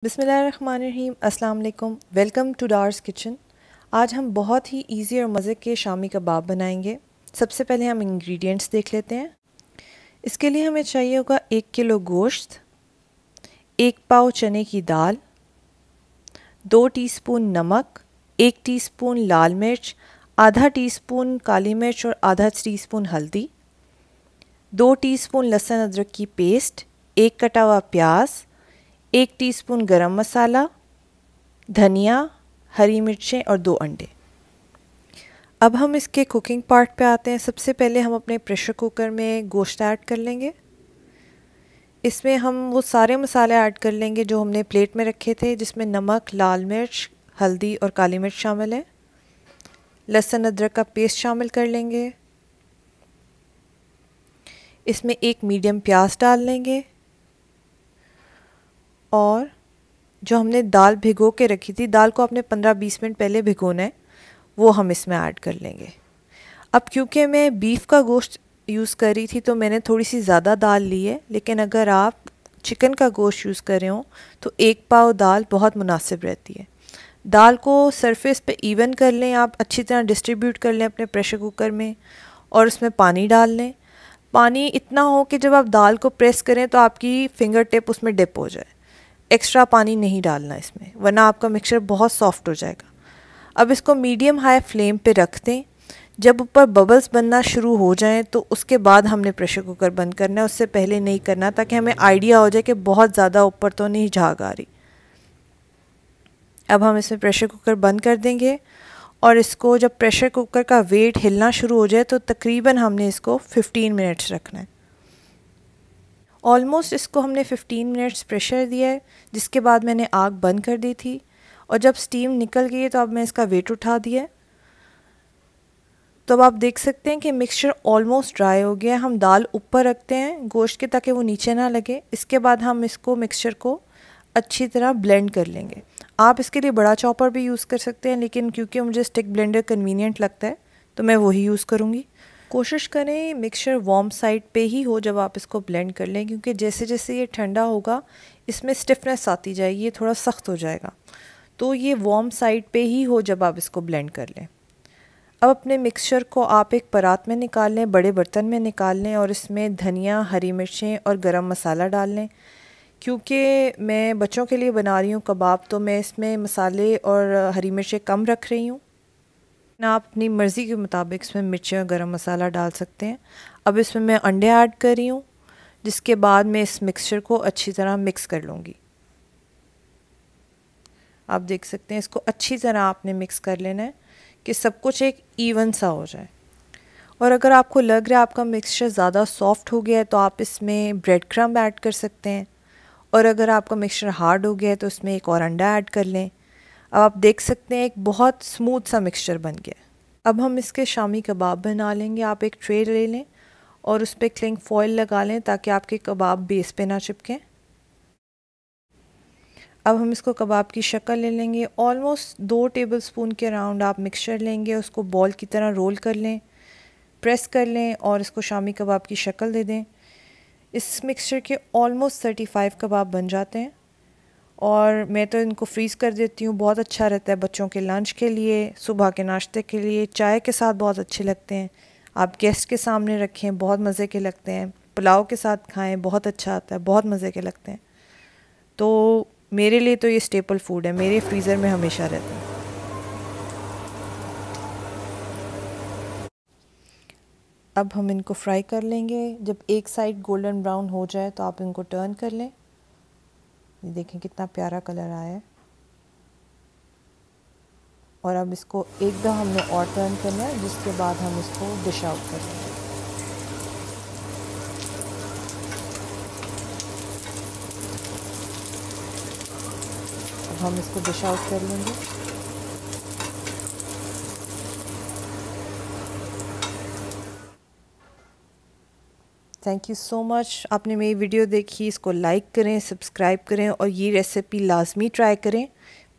बिस्मिल्लाहिर्रहमानिर्रहीम, अस्सलाम वालेकुम। Welcome to Dar's kitchen. आज हम बहुत ही इजी और मज़े के शामी कबाब बनाएंगे। सबसे पहले हम इंग्रेडिएंट्स देख लेते हैं। इसके लिए हमें चाहिए होगा 1 किलो गोश्त, 1 पाव चने की दाल, 2 टीस्पून नमक, 1 टीस्पून लाल मिर्च, आधा टीस्पून काली मिर्च और आधा टीस्पून हल्दी, 2 टीस्पून लहसुन अदरक की पेस्ट, 1 कटा हुआ प्याज, 1 टीस्पून गरम मसाला, धनिया, हरी मिर्चें और 2 अंडे। अब हम इसके कुकिंग पार्ट पे आते हैं। सबसे पहले हम अपने प्रेशर कुकर में गोश्त ऐड कर लेंगे। इसमें हम वो सारे मसाले ऐड कर लेंगे जो हमने प्लेट में रखे थे, जिसमें नमक, लाल मिर्च, हल्दी और काली मिर्च शामिल है। लहसुन अदरक का पेस्ट शामिल कर लेंगे। इसमें 1 मीडियम प्याज डाल लेंगे और जो हमने दाल भिगो के रखी थी, दाल को आपने 15-20 मिनट पहले भिगोना है, वो हम इसमें ऐड कर लेंगे। अब क्योंकि मैं बीफ का गोश्त यूज़ कर रही थी तो मैंने थोड़ी सी ज़्यादा दाल ली है, लेकिन अगर आप चिकन का गोश्त यूज़ कर रहे हो तो 1 पाव दाल बहुत मुनासिब रहती है। दाल को सरफेस पे इवन कर लें, आप अच्छी तरह डिस्ट्रीब्यूट कर लें अपने प्रेशर कुकर में और उसमें पानी डाल लें। पानी इतना हो कि जब आप दाल को प्रेस करें तो आपकी फिंगर टिप उसमें डिप हो जाए। एक्स्ट्रा पानी नहीं डालना इसमें, वरना आपका मिक्सचर बहुत सॉफ्ट हो जाएगा। अब इसको मीडियम हाई फ्लेम पे रख दें। जब ऊपर बबल्स बनना शुरू हो जाएं तो उसके बाद हमने प्रेशर कुकर बंद करना है, उससे पहले नहीं करना, ताकि हमें आइडिया हो जाए कि बहुत ज़्यादा ऊपर तो नहीं झाग आ रही। अब हम इसमें प्रेशर कुकर बंद कर देंगे और इसको जब प्रेशर कुकर का वेट हिलना शुरू हो जाए तो तकरीबन हमने इसको 15 मिनट्स रखना है। ऑलमोस्ट इसको हमने 15 मिनट्स प्रेशर दिया है, जिसके बाद मैंने आग बंद कर दी थी और जब स्टीम निकल गई है तो अब मैं इसका वेट उठा दिया है। तो अब आप देख सकते हैं कि मिक्सचर ऑलमोस्ट ड्राई हो गया है। हम दाल ऊपर रखते हैं गोश्त के ताकि वो नीचे ना लगे। इसके बाद हम इसको मिक्सचर को अच्छी तरह ब्लेंड कर लेंगे। आप इसके लिए बड़ा चॉपर भी यूज़ कर सकते हैं, लेकिन क्योंकि मुझे स्टिक ब्लेंडर कन्वीनियंट लगता है तो मैं वही यूज़ करूँगी। कोशिश करें मिक्सचर वार्म साइड पे ही हो जब आप इसको ब्लेंड कर लें, क्योंकि जैसे जैसे ये ठंडा होगा इसमें स्टिफनेस आती जाएगी, ये थोड़ा सख्त हो जाएगा। तो ये वार्म साइड पे ही हो जब आप इसको ब्लेंड कर लें। अब अपने मिक्सचर को आप एक परात में निकाल लें, बड़े बर्तन में निकाल लें और इसमें धनिया, हरी मिर्चें और गरम मसाला डाल लें। क्योंकि मैं बच्चों के लिए बना रही हूँ कबाब, तो मैं इसमें मसाले और हरी मिर्चें कम रख रही हूँ। आप अपनी मर्ज़ी के मुताबिक इसमें मिर्चें और गरम मसाला डाल सकते हैं। अब इसमें मैं अंडे ऐड कर रही हूँ, जिसके बाद मैं इस मिक्सचर को अच्छी तरह मिक्स कर लूँगी। आप देख सकते हैं इसको अच्छी तरह आपने मिक्स कर लेना है कि सब कुछ एक इवन सा हो जाए। और अगर आपको लग रहा है आपका मिक्सचर ज़्यादा सॉफ्ट हो गया है तो आप इसमें ब्रेड क्रम्ब ऐड कर सकते हैं, और अगर आपका मिक्सचर हार्ड हो गया है तो इसमें एक और अंडा ऐड कर लें। अब आप देख सकते हैं एक बहुत स्मूथ सा मिक्सचर बन गया। अब हम इसके शामी कबाब बना लेंगे। आप एक ट्रे ले लें और उस पर क्लिंग फॉयल लगा लें ताकि आपके कबाब बेस पे ना चिपकें। अब हम इसको कबाब की शक्ल ले लेंगे। ऑलमोस्ट 2 टेबलस्पून के अराउंड आप मिक्सचर लेंगे, उसको बॉल की तरह रोल कर लें, प्रेस कर लें और इसको शामी कबाब की शक्ल दे दें। इस मिक्सचर के ऑलमोस्ट 35 कबाब बन जाते हैं और मैं तो इनको फ्रीज़ कर देती हूँ। बहुत अच्छा रहता है बच्चों के लंच के लिए, सुबह के नाश्ते के लिए, चाय के साथ बहुत अच्छे लगते हैं। आप गेस्ट के सामने रखें, बहुत मज़े के लगते हैं। पुलाव के साथ खाएं, बहुत अच्छा आता है, बहुत मज़े के लगते हैं। तो मेरे लिए तो ये स्टेपल फूड है, मेरे फ्रीज़र में हमेशा रहते हैं। अब हम इनको फ्राई कर लेंगे। जब एक साइड गोल्डन ब्राउन हो जाए तो आप इनको टर्न कर लें। ये देखें कितना प्यारा कलर आया है। और अब इसको एक दफ़ा हमने और टर्न करना है, जिसके बाद हम इसको डिश आउट कर लेंगे। अब हम इसको डिश आउट कर लेंगे। Thank you so much. आपने मेरी वीडियो देखी, इसको लाइक करें, सब्सक्राइब करें और ये रेसिपी लाजमी ट्राई करें।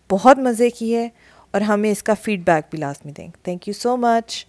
बहुत मज़े की है और हमें इसका फ़ीडबैक भी लाजमी दें। Thank you so much.